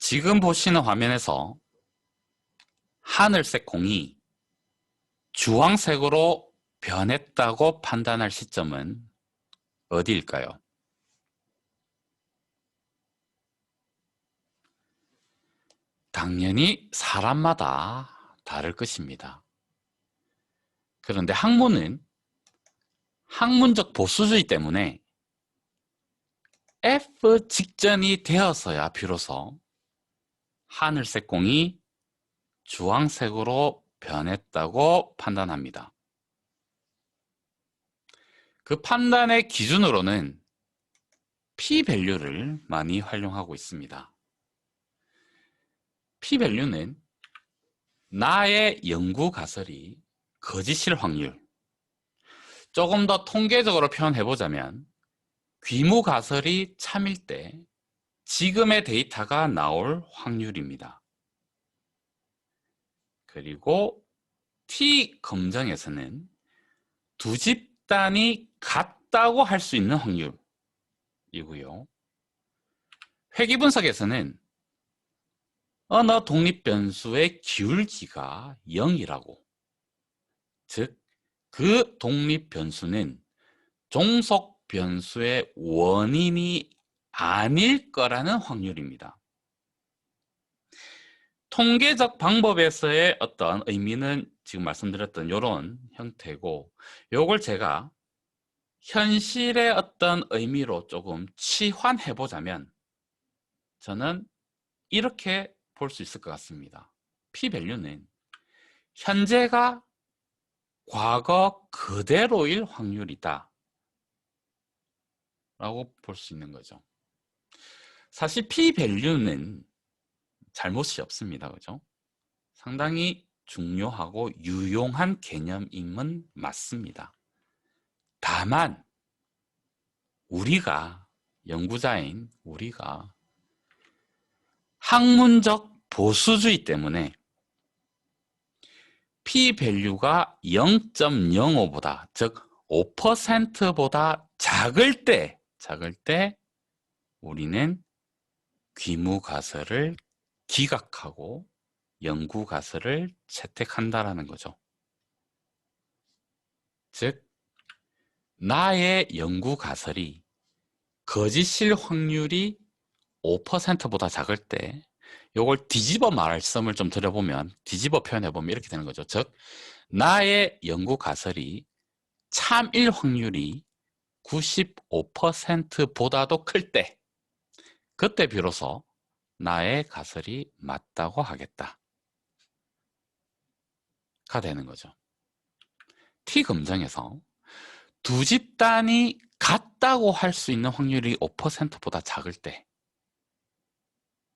지금 보시는 화면에서 하늘색 공이 주황색으로 변했다고 판단할 시점은 어디일까요? 당연히 사람마다 다를 것입니다. 그런데 학문은 학문적 보수주의 때문에 F 직전이 되어서야 비로소 하늘색 공이 주황색으로 변했다고 판단합니다. 그 판단의 기준으로는 p-밸류를 많이 활용하고 있습니다. p-밸류는 나의 연구 가설이 거짓일 확률, 조금 더 통계적으로 표현해보자면 귀무 가설이 참일 때 지금의 데이터가 나올 확률입니다. 그리고 T 검정에서는 두 집단이 같다고 할 수 있는 확률이고요. 회귀 분석에서는 언어 독립 변수의 기울기가 0이라고, 즉 그 독립 변수는 종속 변수의 원인이 아닐 거라는 확률입니다. 통계적 방법에서의 어떤 의미는 지금 말씀드렸던 이런 형태고, 이걸 제가 현실의 어떤 의미로 조금 치환해 보자면 저는 이렇게 볼 수 있을 것 같습니다. p-밸류는 현재가 과거 그대로일 확률이다 라고 볼 수 있는 거죠. 사실 p-밸류는 잘못이 없습니다. 그죠? 상당히 중요하고 유용한 개념임은 맞습니다. 다만 우리가, 연구자인 우리가 학문적 보수주의 때문에 p-밸류가 0.05보다, 즉 5%보다 작을 때 우리는 귀무 가설을 기각하고 연구 가설을 채택한다라는 거죠. 즉 나의 연구 가설이 거짓일 확률이 5%보다 작을 때 이걸 뒤집어 말씀을 좀 드려보면, 뒤집어 표현해보면 이렇게 되는 거죠. 즉 나의 연구 가설이 참일 확률이 95%보다도 클 때, 그때 비로소 나의 가설이 맞다고 하겠다 가 되는 거죠. T검정에서 두 집단이 같다고 할 수 있는 확률이 5%보다 작을 때,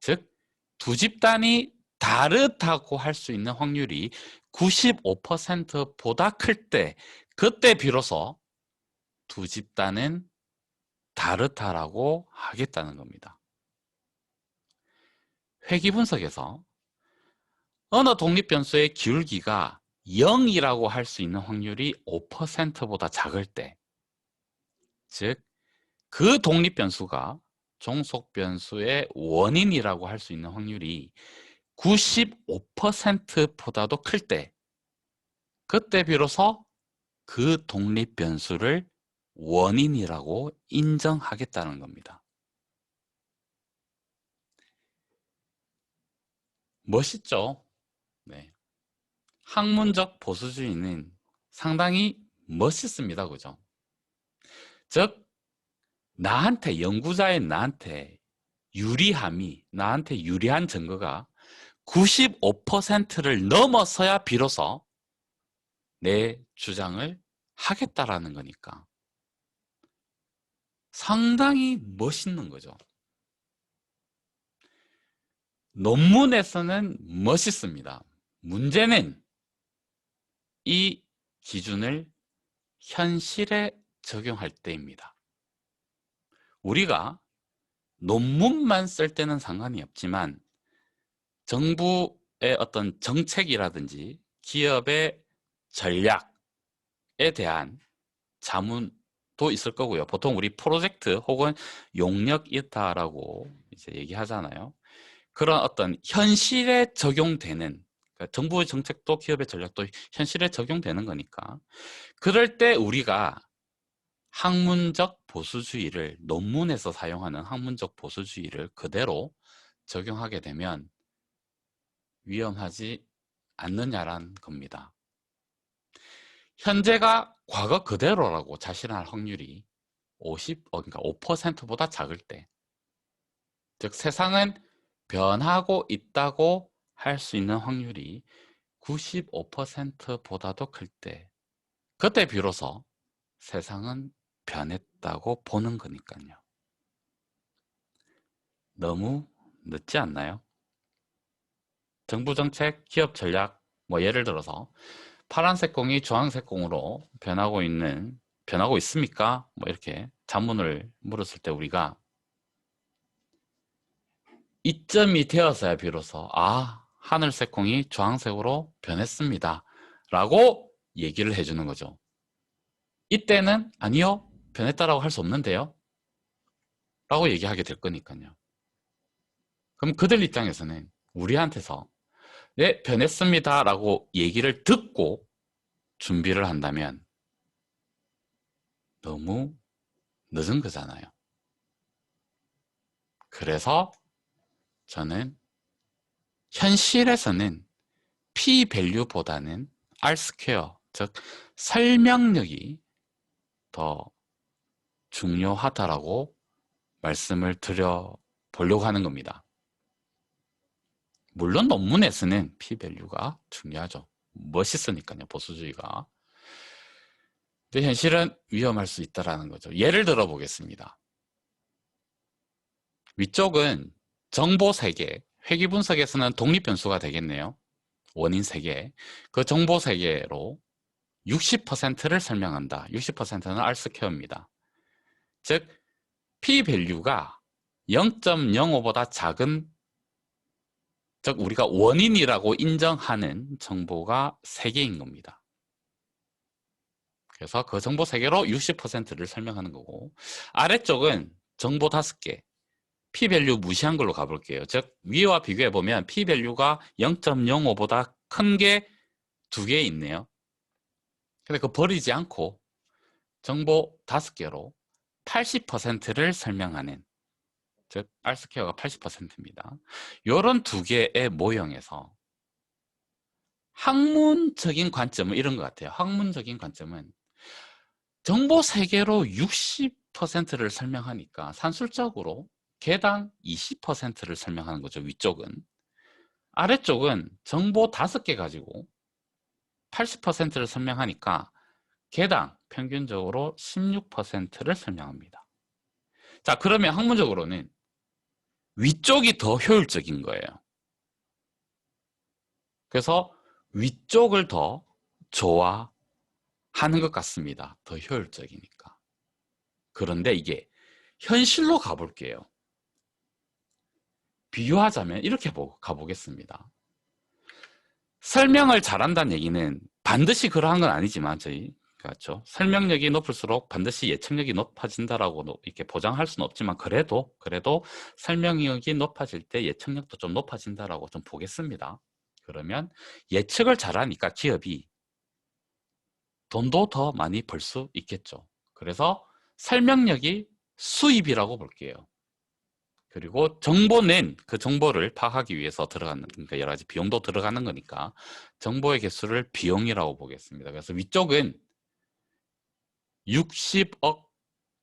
즉 두 집단이 다르다고 할 수 있는 확률이 95%보다 클 때, 그때 비로소 두 집단은 다르다라고 하겠다는 겁니다. 회귀 분석에서 언어 독립 변수의 기울기가 0이라고 할 수 있는 확률이 5%보다 작을 때, 즉 그 독립 변수가 종속 변수의 원인이라고 할 수 있는 확률이 95%보다도 클 때, 그때 비로소 그 독립 변수를 원인이라고 인정하겠다는 겁니다. 멋있죠? 네. 학문적 보수주의는 상당히 멋있습니다. 그죠? 즉 나한테, 연구자인 나한테 나한테 유리한 증거가 95%를 넘어서야 비로소 내 주장을 하겠다라는 거니까 상당히 멋있는 거죠. 논문에서는 멋있습니다. 문제는 이 기준을 현실에 적용할 때입니다. 우리가 논문만 쓸 때는 상관이 없지만 정부의 어떤 정책이라든지 기업의 전략에 대한 자문도 있을 거고요. 보통 우리 프로젝트 혹은 용역 이타라고 이제 얘기하잖아요. 그런 어떤 현실에 적용되는, 그러니까 정부의 정책도 기업의 전략도 현실에 적용되는 거니까, 그럴 때 우리가 학문적 보수주의를, 논문에서 사용하는 학문적 보수주의를 그대로 적용하게 되면 위험하지 않느냐라는 겁니다. 현재가 과거 그대로라고 자신할 확률이 그러니까 5%보다 작을 때, 즉 세상은 변하고 있다고 할 수 있는 확률이 95%보다도 클 때, 그때 비로소 세상은 변했다고 보는 거니까요. 너무 늦지 않나요? 정부 정책, 기업 전략, 예를 들어서 파란색 공이 주황색 공으로 변하고 있습니까? 이렇게 자문을 물었을 때 우리가 이점이 되어서야 비로소 하늘색 공이 주황색으로 변했습니다 라고 얘기를 해주는 거죠. 이때는 아니요, 변했다라고 할 수 없는데요 라고 얘기하게 될 거니까요. 그럼 그들 입장에서는 우리한테서 네, 변했습니다 라고 얘기를 듣고 준비를 한다면 너무 늦은 거잖아요. 그래서 저는 현실에서는 P-밸류보다는 R-스퀘어, 즉 설명력이 더 중요하다라고 말씀을 드려보려고 하는 겁니다. 물론 논문에서는 P-밸류가 중요하죠. 멋있으니까요, 보수주의가. 근데 현실은 위험할 수 있다는 거죠. 예를 들어 보겠습니다. 위쪽은 정보 세계, 회귀분석에서는 독립변수가 되겠네요. 원인 세계. 그 정보 세계로 60%를 설명한다. 60%는 R스퀘어입니다. 즉 P-밸류가 0.05보다 작은, 즉 우리가 원인이라고 인정하는 정보가 3개인 겁니다. 그래서 그 정보 3개로 60%를 설명하는 거고, 아래쪽은 정보 5개, P-밸류 무시한 걸로 가볼게요. 즉 위와 비교해보면 P-밸류가 0.05보다 큰 게 2개 있네요. 근데 그거 버리지 않고 정보 5개로 80%를 설명하는, 즉 R스퀘어가 80%입니다. 이런 2개의 모형에서 학문적인 관점은 이런 것 같아요. 학문적인 관점은 정보 3개로 60%를 설명하니까 산술적으로 개당 20%를 설명하는 거죠. 위쪽은. 아래쪽은 정보 5개 가지고 80%를 설명하니까 개당 평균적으로 16%를 설명합니다. 자, 그러면 학문적으로는 위쪽이 더 효율적인 거예요. 그래서 위쪽을 더 좋아하는 것 같습니다. 더 효율적이니까. 그런데 이게 현실로 가볼게요. 비유하자면 이렇게 가보겠습니다. 설명을 잘한다는 얘기는 반드시 그러한 건 아니지만 그렇죠. 설명력이 높을수록 반드시 예측력이 높아진다라고 이렇게 보장할 수는 없지만 그래도 설명력이 높아질 때 예측력도 좀 높아진다라고 좀 보겠습니다. 그러면 예측을 잘하니까 기업이 돈도 더 많이 벌 수 있겠죠. 그래서 설명력이 수입이라고 볼게요. 그리고 정보는 그 정보를 파악하기 위해서 들어가는, 그러니까 여러 가지 비용도 들어가는 거니까 정보의 개수를 비용이라고 보겠습니다. 그래서 위쪽은 60억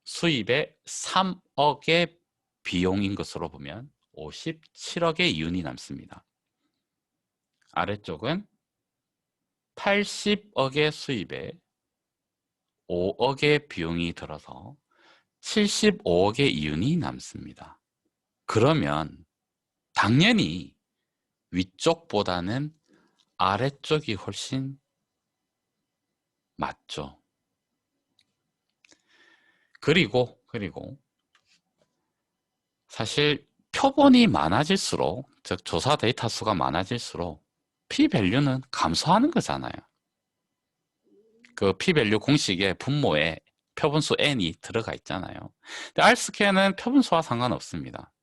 수입에 3억의 비용인 것으로 보면 57억의 이윤이 남습니다. 아래쪽은 80억의 수입에 5억의 비용이 들어서 75억의 이윤이 남습니다. 그러면 당연히 위쪽보다는 아래쪽이 훨씬 맞죠. 그리고 사실 표본이 많아질수록, 즉 조사 데이터 수가 많아질수록 P-밸류는 감소하는 거잖아요. 그 P-밸류 공식의 분모에 표본수 N이 들어가 있잖아요. 근데 R스퀘어는 표본수와 상관없습니다.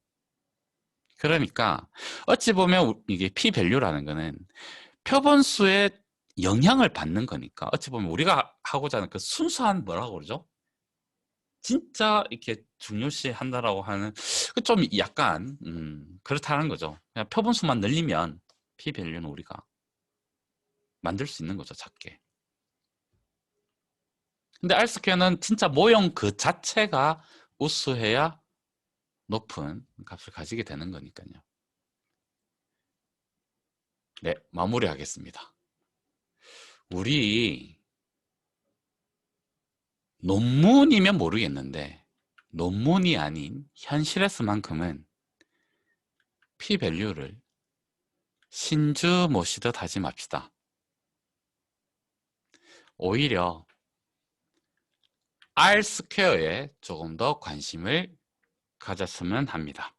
그러니까 어찌 보면 이게 p-value라는 거는 표본수의 영향을 받는 거니까 어찌 보면 우리가 하고자 하는 그 순수한 뭐라고 그러죠? 진짜 이렇게 중요시 한다라고 하는 그 좀 약간 그렇다는 거죠. 그냥 표본수만 늘리면 p-value는 우리가 만들 수 있는 거죠, 작게. 근데 R 스퀘어는 진짜 모형 그 자체가 우수해야 높은 값을 가지게 되는 거니까요. 네, 마무리하겠습니다. 우리 논문이면 모르겠는데 논문이 아닌 현실에서만큼은 p-value를 신주 모시듯 하지 맙시다. 오히려 R 스퀘어에 조금 더 관심을 가졌으면 합니다.